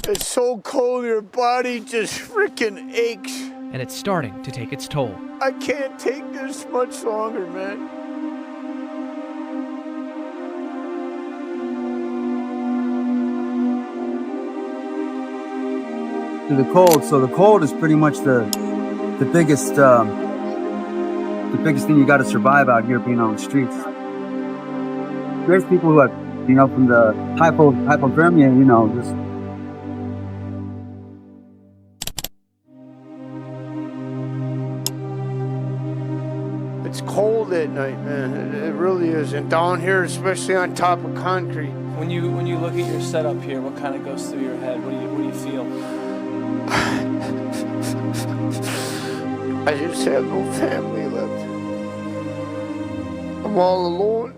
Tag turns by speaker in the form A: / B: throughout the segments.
A: It's so cold, your body just freaking aches.
B: And it's starting to take its toll.
A: I can't take this much longer, man.
C: The cold. So the cold is pretty much the biggest thing you got to survive out here, being on the streets. There's people who have, from the hypothermia, just.
A: It's cold at night, man. It really is. And down here, especially on top of concrete.
D: When you look at your setup here, what kind of goes through your head? What do you feel?
A: I just have no family left. I'm all alone.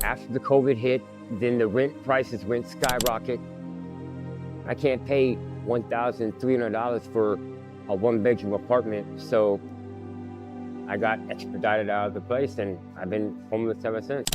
E: After the COVID hit, then the rent prices went skyrocket. I can't pay $1,300 for a one-bedroom apartment, so I got expedited out of the place, and I've been homeless ever since.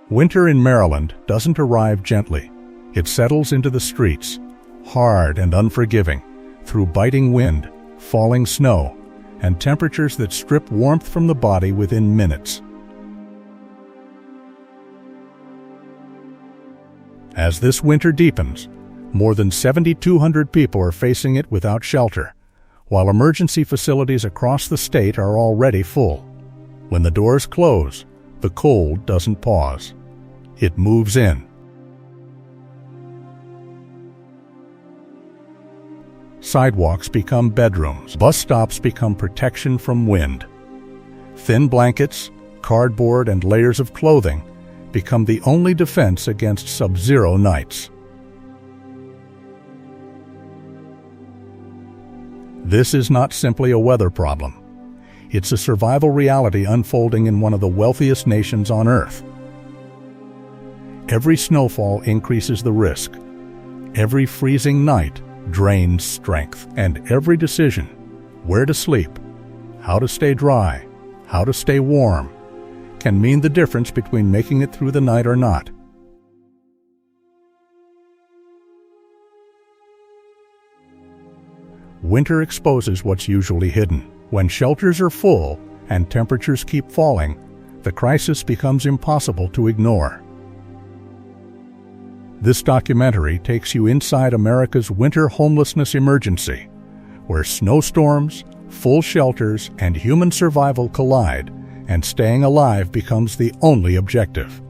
F: Winter in Maryland doesn't arrive gently. It settles into the streets, hard and unforgiving, through biting wind, falling snow, and temperatures that strip warmth from the body within minutes. As this winter deepens, more than 7,200 people are facing it without shelter, while emergency facilities across the state are already full. When the doors close, the cold doesn't pause. It moves in. Sidewalks become bedrooms. Bus stops become protection from wind. Thin blankets, cardboard, and layers of clothing become the only defense against sub-zero nights. This is not simply a weather problem. It's a survival reality unfolding in one of the wealthiest nations on Earth. Every snowfall increases the risk. Every freezing night drains strength. And every decision, where to sleep, how to stay dry, how to stay warm, can mean the difference between making it through the night or not. Winter exposes what's usually hidden. When shelters are full and temperatures keep falling, the crisis becomes impossible to ignore. This documentary takes you inside America's winter homelessness emergency, where snowstorms, full shelters, and human survival collide, and staying alive becomes the only objective.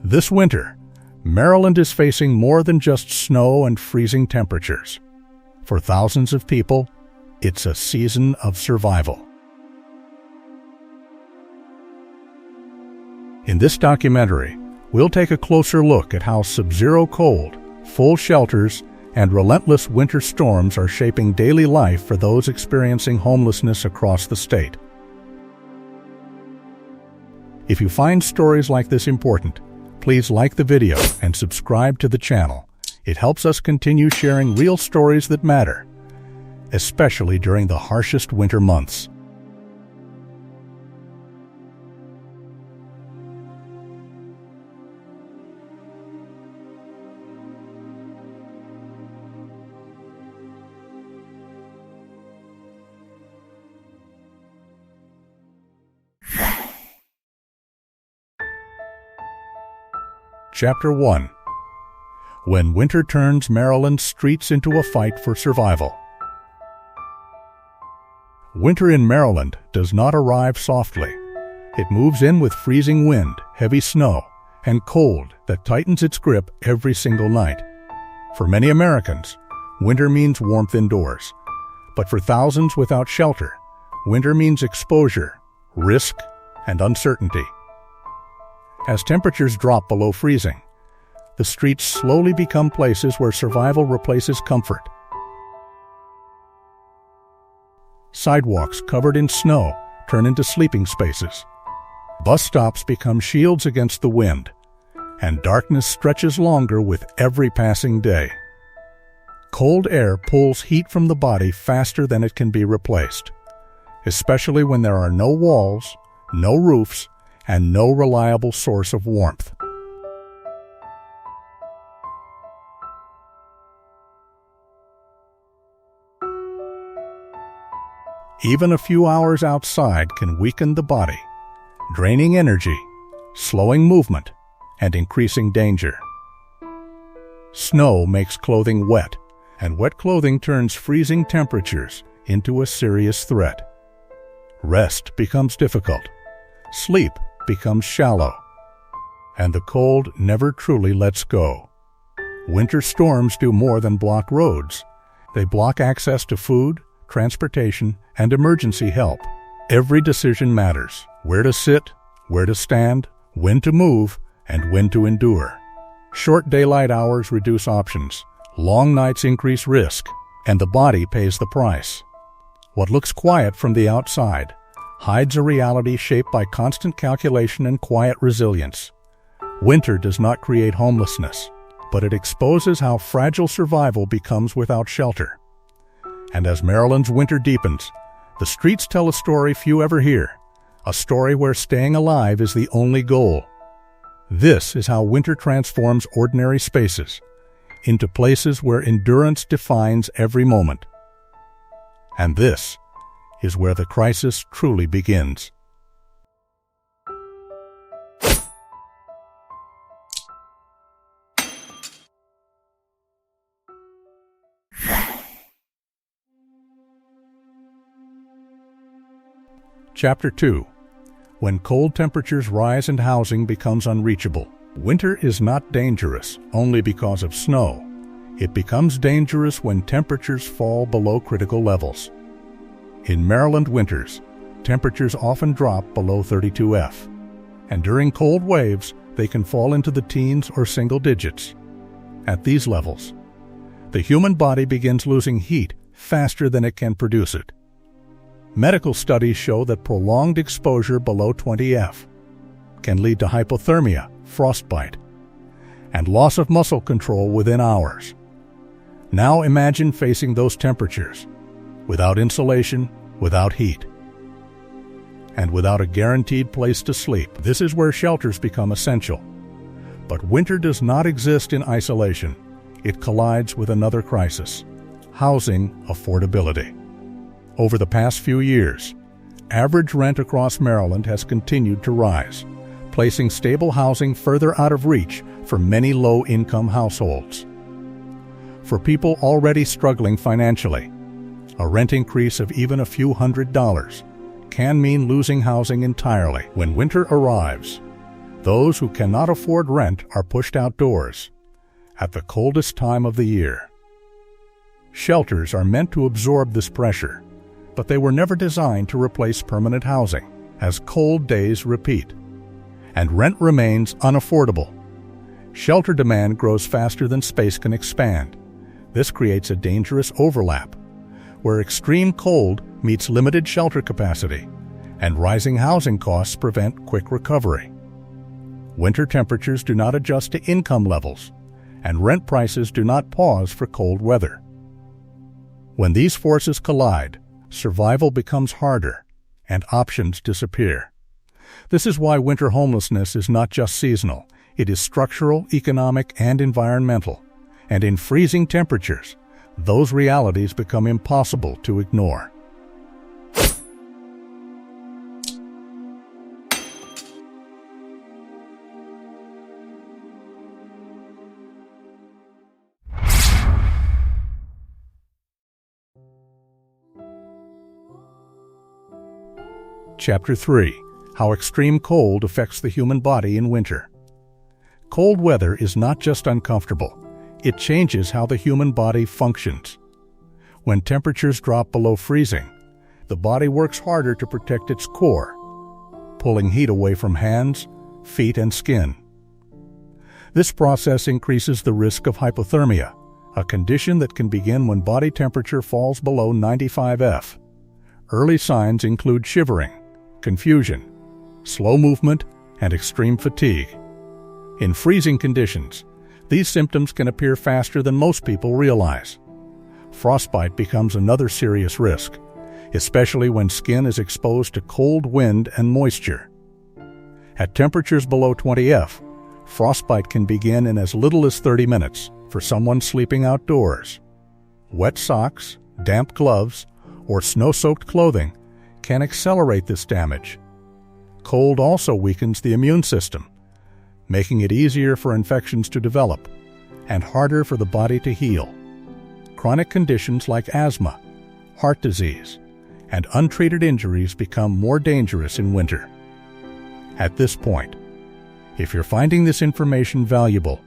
F: This winter, Maryland is facing more than just snow and freezing temperatures. For thousands of people, it's a season of survival. In this documentary, we'll take a closer look at how sub-zero cold, full shelters, and relentless winter storms are shaping daily life for those experiencing homelessness across the state. If you find stories like this important, please like the video and subscribe to the channel. It helps us continue sharing real stories that matter, especially during the harshest winter months. Chapter 1. When winter turns Maryland's streets into a fight for survival. Winter in Maryland does not arrive softly. It moves in with freezing wind, heavy snow, and cold that tightens its grip every single night. For many Americans, winter means warmth indoors. But for thousands without shelter, winter means exposure, risk, and uncertainty. As temperatures drop below freezing, the streets slowly become places where survival replaces comfort. Sidewalks covered in snow turn into sleeping spaces. Bus stops become shields against the wind, and darkness stretches longer with every passing day. Cold air pulls heat from the body faster than it can be replaced, especially when there are no walls, no roofs, and no reliable source of warmth. Even a few hours outside can weaken the body, draining energy, slowing movement, and increasing danger. Snow makes clothing wet, and wet clothing turns freezing temperatures into a serious threat. Rest becomes difficult, sleep becomes shallow, and the cold never truly lets go. Winter storms do more than block roads. They block access to food, transportation, and emergency help. Every decision matters: where to sit, where to stand, when to move, and when to endure. Short daylight hours reduce options, long nights increase risk, and the body pays the price. What looks quiet from the outside hides a reality shaped by constant calculation and quiet resilience. Winter does not create homelessness, but it exposes how fragile survival becomes without shelter. And as Maryland's winter deepens, the streets tell a story few ever hear, a story where staying alive is the only goal. This is how winter transforms ordinary spaces into places where endurance defines every moment. And this is where the crisis truly begins. Chapter 2. When cold temperatures rise and housing becomes unreachable. Winter is not dangerous only because of snow. It becomes dangerous when temperatures fall below critical levels. In Maryland winters, temperatures often drop below 32 F, and during cold waves, they can fall into the teens or single digits. At these levels, the human body begins losing heat faster than it can produce it. Medical studies show that prolonged exposure below 20 F can lead to hypothermia, frostbite, and loss of muscle control within hours. Now imagine facing those temperatures without insulation, without heat, and without a guaranteed place to sleep. This is where shelters become essential. But winter does not exist in isolation. It collides with another crisis: housing affordability. Over the past few years, average rent across Maryland has continued to rise, placing stable housing further out of reach for many low-income households. For people already struggling financially, a rent increase of even a few $100s can mean losing housing entirely. When winter arrives, those who cannot afford rent are pushed outdoors at the coldest time of the year. Shelters are meant to absorb this pressure, but they were never designed to replace permanent housing as cold days repeat and rent remains unaffordable. Shelter demand grows faster than space can expand. This creates a dangerous overlap where extreme cold meets limited shelter capacity and rising housing costs prevent quick recovery. Winter temperatures do not adjust to income levels, and rent prices do not pause for cold weather. When these forces collide, survival becomes harder and options disappear. This is why winter homelessness is not just seasonal. It is structural, economic, and environmental. And in freezing temperatures, those realities become impossible to ignore. Chapter 3. How extreme cold affects the human body in winter. Cold weather is not just uncomfortable, it changes how the human body functions. When temperatures drop below freezing, the body works harder to protect its core, pulling heat away from hands, feet, and skin. This process increases the risk of hypothermia, a condition that can begin when body temperature falls below 95 F. Early signs include shivering, confusion, slow movement, and extreme fatigue. In freezing conditions, these symptoms can appear faster than most people realize. Frostbite becomes another serious risk, especially when skin is exposed to cold wind and moisture. At temperatures below 20 F, frostbite can begin in as little as 30 minutes for someone sleeping outdoors. Wet socks, damp gloves, or snow-soaked clothing can accelerate this damage. Cold also weakens the immune system, making it easier for infections to develop and harder for the body to heal. Chronic conditions like asthma, heart disease, and untreated injuries become more dangerous in winter. At this point, if you're finding this information valuable,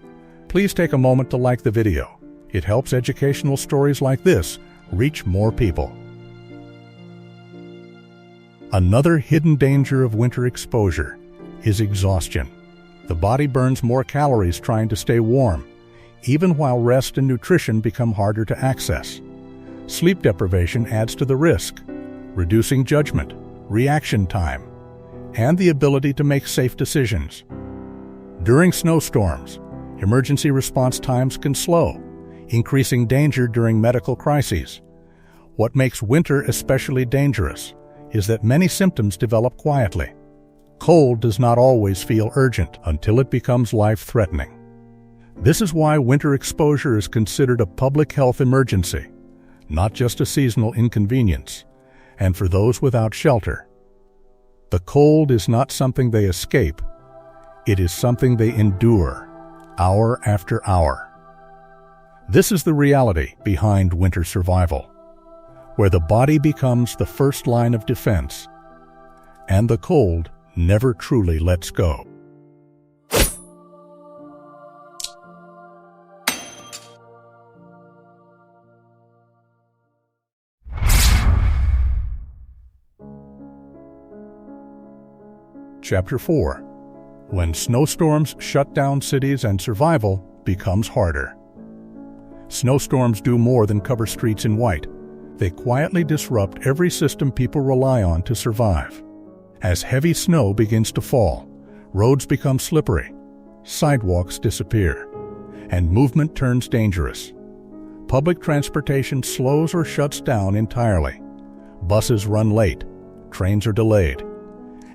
F: please take a moment to like the video. It helps educational stories like this reach more people. Another hidden danger of winter exposure is exhaustion. The body burns more calories trying to stay warm, even while rest and nutrition become harder to access. Sleep deprivation adds to the risk, reducing judgment, reaction time, and the ability to make safe decisions. During snowstorms, emergency response times can slow, increasing danger during medical crises. What makes winter especially dangerous is that many symptoms develop quietly. Cold does not always feel urgent until it becomes life-threatening. This is why winter exposure is considered a public health emergency, not just a seasonal inconvenience, and for those without shelter. The cold is not something they escape, it is something they endure, hour after hour. This is the reality behind winter survival, where the body becomes the first line of defense, and the cold never truly lets go. Chapter 4. When snowstorms shut down cities and survival becomes harder. Snowstorms do more than cover streets in white. They quietly disrupt every system people rely on to survive. As heavy snow begins to fall, roads become slippery, sidewalks disappear, and movement turns dangerous. Public transportation slows or shuts down entirely. Buses run late, trains are delayed,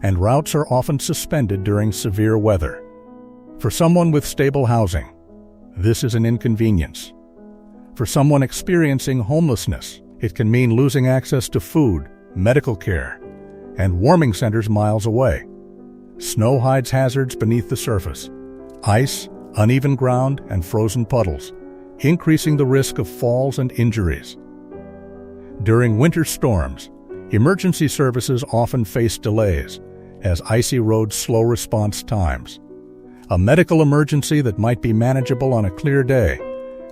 F: and routes are often suspended during severe weather. For someone with stable housing, this is an inconvenience. For someone experiencing homelessness, it can mean losing access to food, medical care, and warming centers miles away. Snow hides hazards beneath the surface: ice, uneven ground, and frozen puddles, increasing the risk of falls and injuries. During winter storms, emergency services often face delays as icy roads slow response times. A medical emergency that might be manageable on a clear day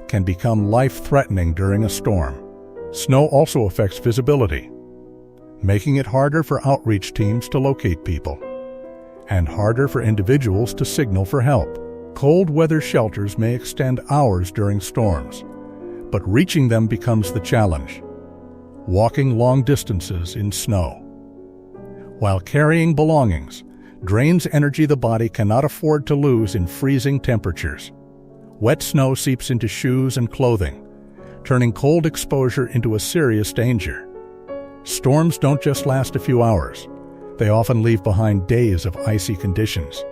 F: can become life-threatening during a storm. Snow also affects visibility, making it harder for outreach teams to locate people, and harder for individuals to signal for help. Cold weather shelters may extend hours during storms, but reaching them becomes the challenge. Walking long distances in snow, while carrying belongings, drains energy the body cannot afford to lose in freezing temperatures. Wet snow seeps into shoes and clothing, turning cold exposure into a serious danger. Storms don't just last a few hours. They often leave behind days of icy conditions,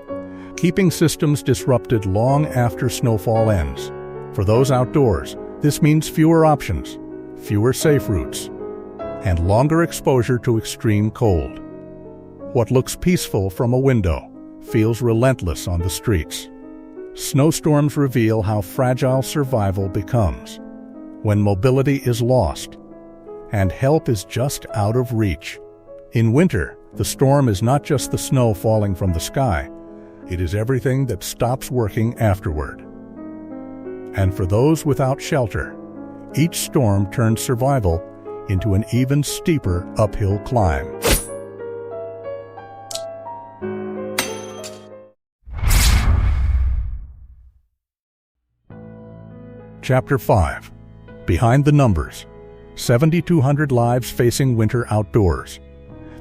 F: keeping systems disrupted long after snowfall ends. For those outdoors, this means fewer options, fewer safe routes, and longer exposure to extreme cold. What looks peaceful from a window feels relentless on the streets. Snowstorms reveal how fragile survival becomes when mobility is lost and help is just out of reach. In winter, the storm is not just the snow falling from the sky, It is everything that stops working afterward. And for those without shelter, each storm turns survival into an even steeper uphill climb. Chapter 5. Behind the Numbers. 7,200 lives facing winter outdoors.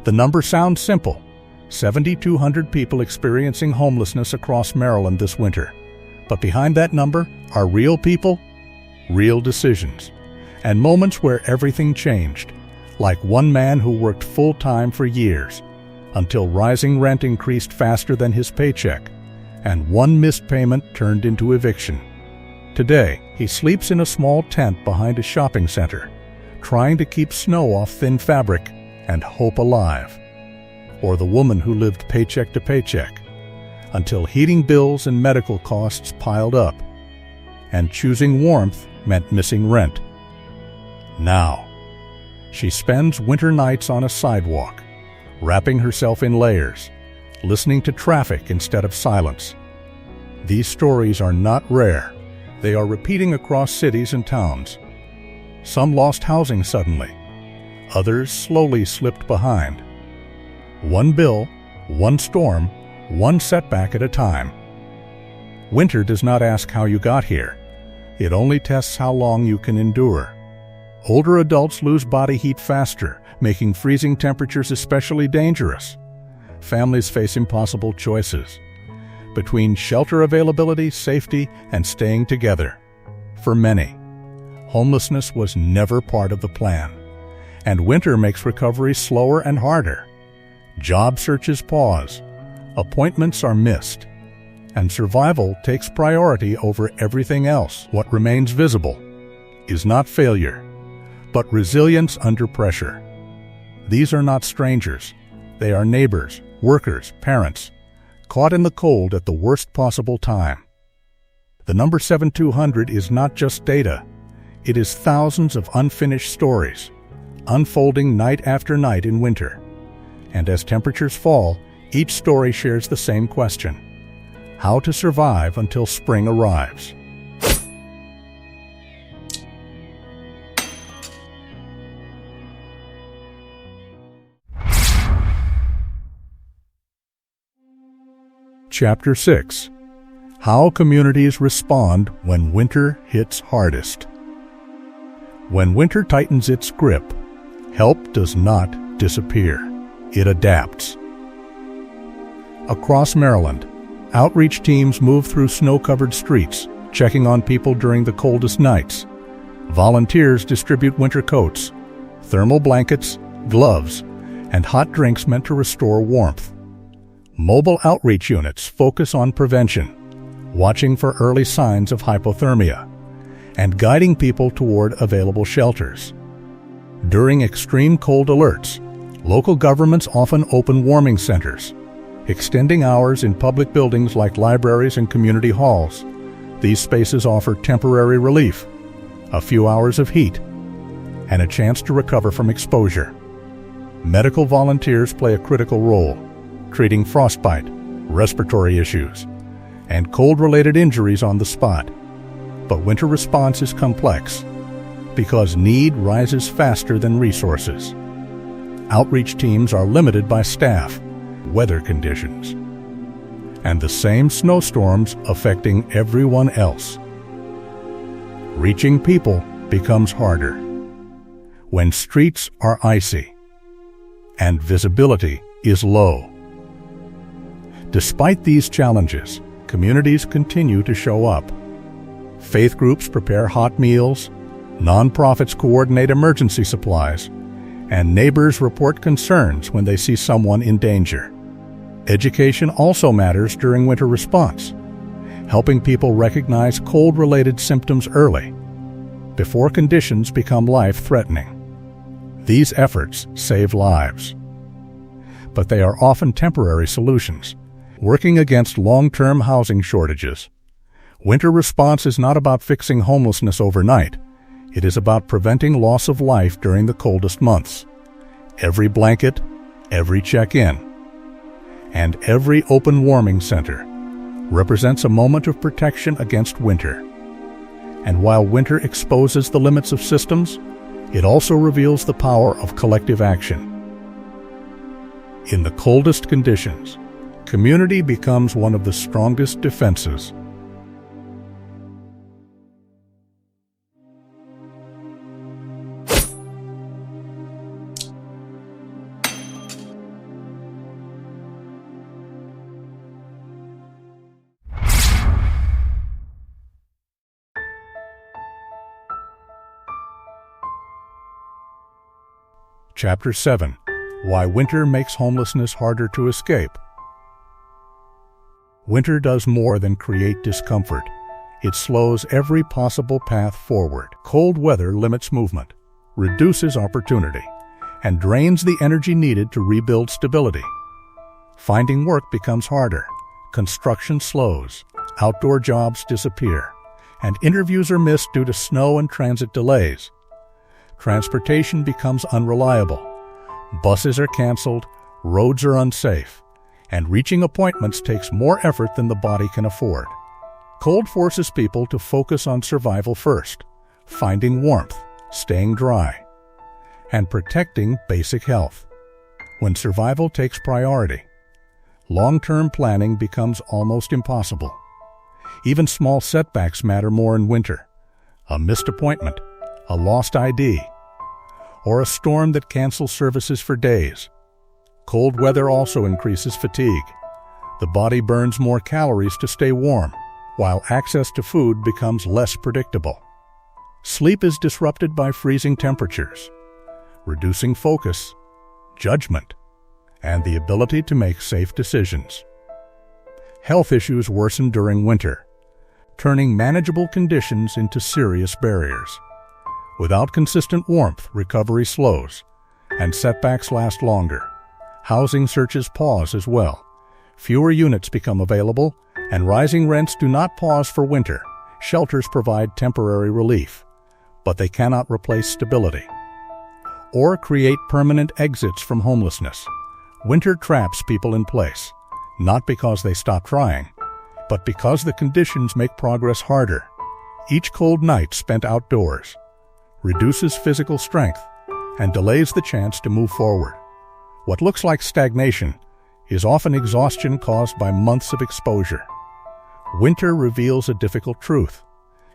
F: The number sounds simple. 7,200 people experiencing homelessness across Maryland this winter. But behind that number are real people, real decisions, and moments where everything changed, like one man who worked full-time for years, until rising rent increased faster than his paycheck, and one missed payment turned into eviction. Today, he sleeps in a small tent behind a shopping center, trying to keep snow off thin fabric and hope alive. Or the woman who lived paycheck to paycheck, until heating bills and medical costs piled up, and choosing warmth meant missing rent. Now, she spends winter nights on a sidewalk, wrapping herself in layers, listening to traffic instead of silence. These stories are not rare. They are repeating across cities and towns. Some lost housing suddenly. Others slowly slipped behind. One bill, one storm, one setback at a time. Winter does not ask how you got here. It only tests how long you can endure. Older adults lose body heat faster, making freezing temperatures especially dangerous. Families face impossible choices between shelter availability, safety, and staying together. For many, homelessness was never part of the plan, and winter makes recovery slower and harder. Job searches pause, appointments are missed, and survival takes priority over everything else. What remains visible is not failure, but resilience under pressure. These are not strangers. They are neighbors, workers, parents, caught in the cold at the worst possible time. The number 7,200 is not just data. It is thousands of unfinished stories, unfolding night after night in winter. And as temperatures fall, each story shares the same question: how to survive until spring arrives. Chapter 6. How communities respond when winter hits hardest. When winter tightens its grip, help does not disappear. It adapts. Across Maryland, outreach teams move through snow-covered streets, checking on people during the coldest nights. Volunteers distribute winter coats, thermal blankets, gloves, and hot drinks meant to restore warmth. Mobile outreach units focus on prevention, watching for early signs of hypothermia, and guiding people toward available shelters. During extreme cold alerts, local governments often open warming centers, extending hours in public buildings like libraries and community halls. These spaces offer temporary relief, a few hours of heat, and a chance to recover from exposure. Medical volunteers play a critical role, treating frostbite, respiratory issues, and cold-related injuries on the spot. But winter response is complex because need rises faster than resources. Outreach teams are limited by staff, weather conditions, and the same snowstorms affecting everyone else. Reaching people becomes harder when streets are icy and visibility is low. Despite these challenges, communities continue to show up. Faith groups prepare hot meals, nonprofits coordinate emergency supplies, and neighbors report concerns when they see someone in danger. Education also matters during winter response, helping people recognize cold-related symptoms early, before conditions become life-threatening. These efforts save lives, but they are often temporary solutions, working against long-term housing shortages. Winter response is not about fixing homelessness overnight. It is about preventing loss of life during the coldest months. Every blanket, every check-in, and every open warming center represents a moment of protection against winter. And while winter exposes the limits of systems, it also reveals the power of collective action. In the coldest conditions, community becomes one of the strongest defenses. Chapter 7. Why Winter Makes Homelessness Harder to Escape. Winter does more than create discomfort. It slows every possible path forward. Cold weather limits movement, reduces opportunity, and drains the energy needed to rebuild stability. Finding work becomes harder, construction slows, outdoor jobs disappear, and interviews are missed due to snow and transit delays. Transportation becomes unreliable. Buses are canceled, roads are unsafe, and reaching appointments takes more effort than the body can afford. Cold forces people to focus on survival first, finding warmth, staying dry, and protecting basic health. When survival takes priority, long-term planning becomes almost impossible. Even small setbacks matter more in winter. A missed appointment, a lost ID, or a storm that cancels services for days. Cold weather also increases fatigue. The body burns more calories to stay warm, while access to food becomes less predictable. Sleep is disrupted by freezing temperatures, reducing focus, judgment, and the ability to make safe decisions. Health issues worsen during winter, turning manageable conditions into serious barriers. Without consistent warmth, recovery slows, and setbacks last longer. Housing searches pause as well. Fewer units become available, and rising rents do not pause for winter. Shelters provide temporary relief, but they cannot replace stability or create permanent exits from homelessness. Winter traps people in place, not because they stop trying, but because the conditions make progress harder. Each cold night spent outdoors reduces physical strength and delays the chance to move forward. What looks like stagnation is often exhaustion caused by months of exposure. Winter reveals a difficult truth.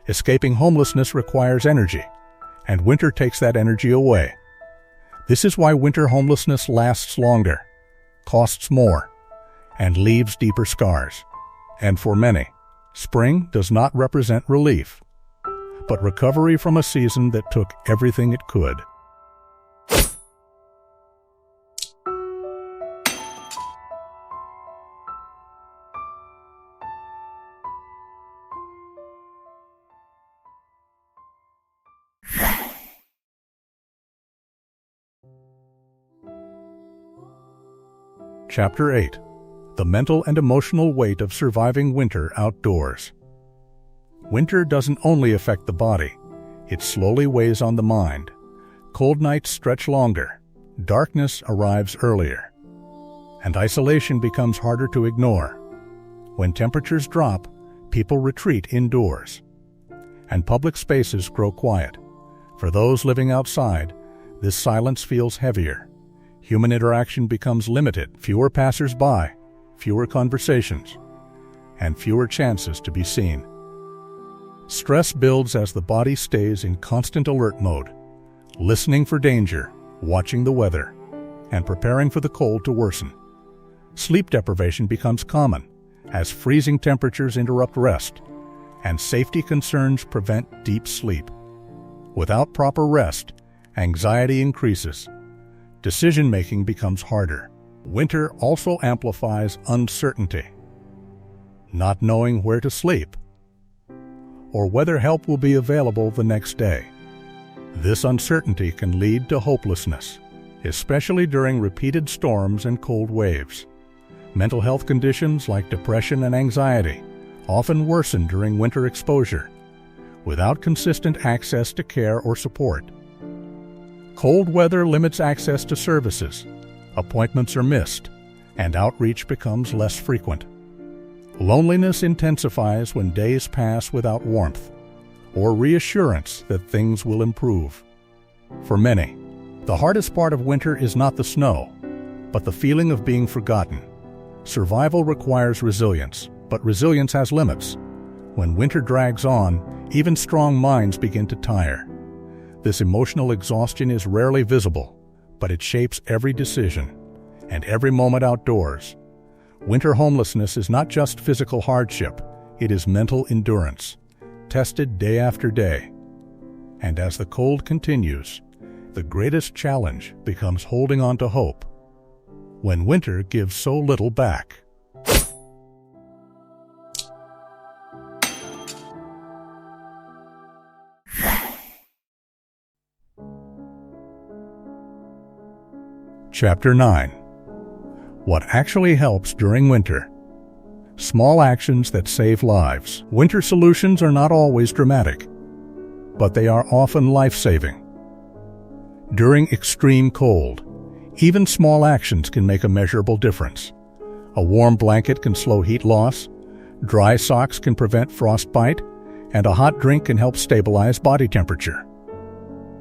F: Escaping homelessness requires energy, and winter takes that energy away. This is why winter homelessness lasts longer, costs more, and leaves deeper scars. And for many, spring does not represent relief, but recovery from a season that took everything it could. Chapter 8. The Mental and Emotional Weight of Surviving Winter Outdoors. Winter doesn't only affect the body, it slowly weighs on the mind. Cold nights stretch longer, darkness arrives earlier, and isolation becomes harder to ignore. When temperatures drop, people retreat indoors, and public spaces grow quiet. For those living outside, this silence feels heavier. Human interaction becomes limited, fewer passers-by, fewer conversations, and fewer chances to be seen. Stress builds as the body stays in constant alert mode, listening for danger, watching the weather, and preparing for the cold to worsen. Sleep deprivation becomes common as freezing temperatures interrupt rest, and safety concerns prevent deep sleep. Without proper rest, anxiety increases. Decision-making becomes harder. Winter also amplifies uncertainty. Not knowing where to sleep, or whether help will be available the next day. This uncertainty can lead to hopelessness, especially during repeated storms and cold waves. Mental health conditions like depression and anxiety often worsen during winter exposure, without consistent access to care or support. Cold weather limits access to services, appointments are missed, and outreach becomes less frequent. Loneliness intensifies when days pass without warmth or reassurance that things will improve. For many, the hardest part of winter is not the snow, but the feeling of being forgotten. Survival requires resilience, but resilience has limits. When winter drags on, even strong minds begin to tire. This emotional exhaustion is rarely visible, but it shapes every decision and every moment outdoors. Winter homelessness is not just physical hardship, it is mental endurance, tested day after day. And as the cold continues, the greatest challenge becomes holding on to hope when winter gives so little back. Chapter 9. What actually helps during winter. Small actions that save lives. Winter solutions are not always dramatic, but they are often life-saving. During extreme cold, even small actions can make a measurable difference. A warm blanket can slow heat loss, dry socks can prevent frostbite, and a hot drink can help stabilize body temperature.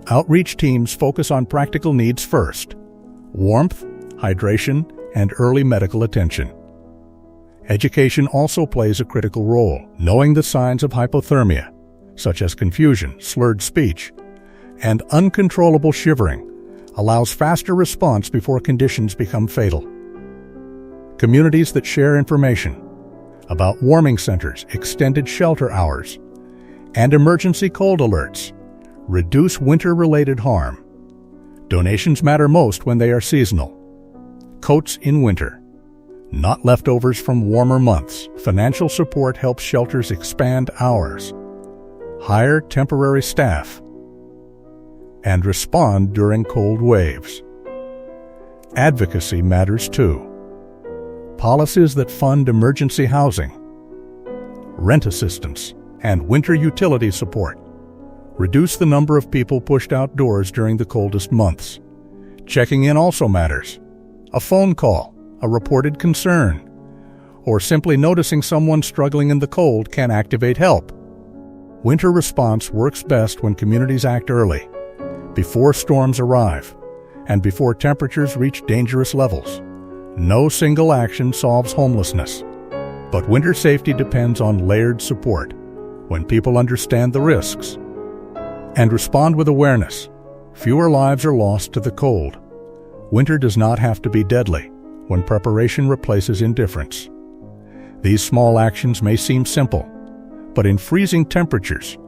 F: Outreach teams focus on practical needs first: warmth, hydration, and early medical attention. Education also plays a critical role. Knowing the signs of hypothermia, such as confusion, slurred speech, and uncontrollable shivering, allows faster response before conditions become fatal. Communities that share information about warming centers, extended shelter hours, and emergency cold alerts reduce winter-related harm. Donations matter most when they are seasonal. Coats in winter, not leftovers from warmer months. Financial support helps shelters expand hours, hire temporary staff, and respond during cold waves. Advocacy matters too. Policies that fund emergency housing, rent assistance, and winter utility support reduce the number of people pushed outdoors during the coldest months. Checking in also matters. A phone call, a reported concern, or simply noticing someone struggling in the cold can activate help. Winter response works best when communities act early, before storms arrive, and before temperatures reach dangerous levels. No single action solves homelessness, but winter safety depends on layered support. When people understand the risks and respond with awareness, fewer lives are lost to the cold. Winter does not have to be deadly when preparation replaces indifference. These small actions may seem simple, but in freezing temperatures,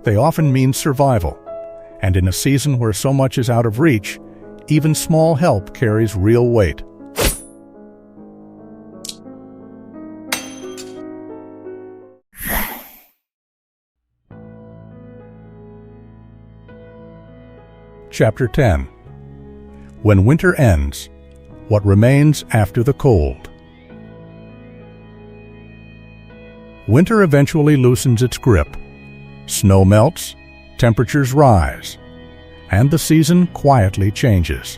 F: they often mean survival. And in a season where so much is out of reach, even small help carries real weight. Chapter 10. When winter ends, what remains after the cold. Winter eventually loosens its grip. Snow melts, temperatures rise, and the season quietly changes.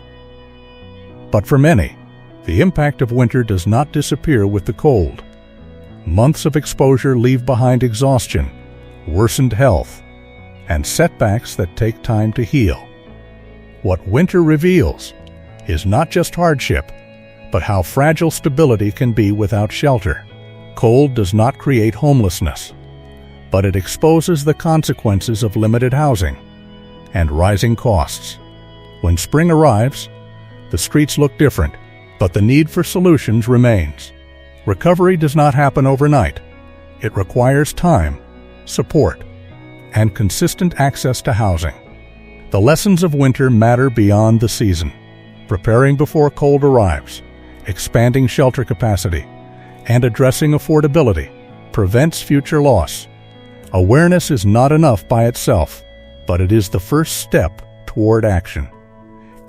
F: But for many, the impact of winter does not disappear with the cold. Months of exposure leave behind exhaustion, worsened health, and setbacks that take time to heal. What winter reveals is not just hardship, but how fragile stability can be without shelter. Cold does not create homelessness, but it exposes the consequences of limited housing and rising costs. When spring arrives, the streets look different, but the need for solutions remains. Recovery does not happen overnight. It requires time, support, and consistent access to housing. The lessons of winter matter beyond the season. Preparing before cold arrives, expanding shelter capacity, and addressing affordability prevents future loss. Awareness is not enough by itself, but it is the first step toward action.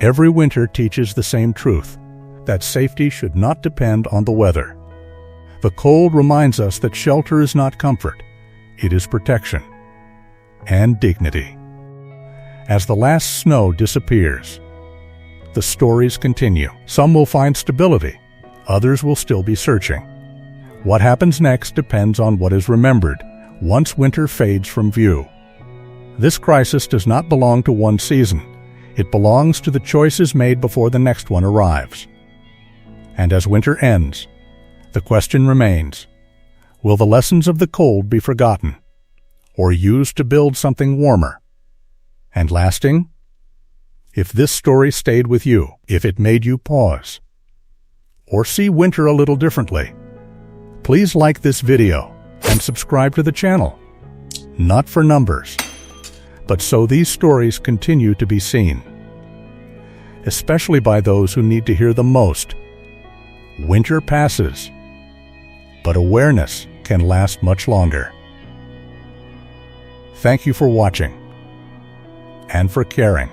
F: Every winter teaches the same truth, that safety should not depend on the weather. The cold reminds us that shelter is not comfort, it is protection and dignity. As the last snow disappears, the stories continue. Some will find stability, others will still be searching. What happens next depends on what is remembered once winter fades from view. This crisis does not belong to one season. It belongs to the choices made before the next one arrives. And as winter ends, the question remains, will the lessons of the cold be forgotten, or used to build something warmer and lasting? If this story stayed with you, if it made you pause, or see winter a little differently, please like this video and subscribe to the channel. Not for numbers, but so these stories continue to be seen, especially by those who need to hear the most. Winter passes, but awareness can last much longer. Thank you for watching and for caring.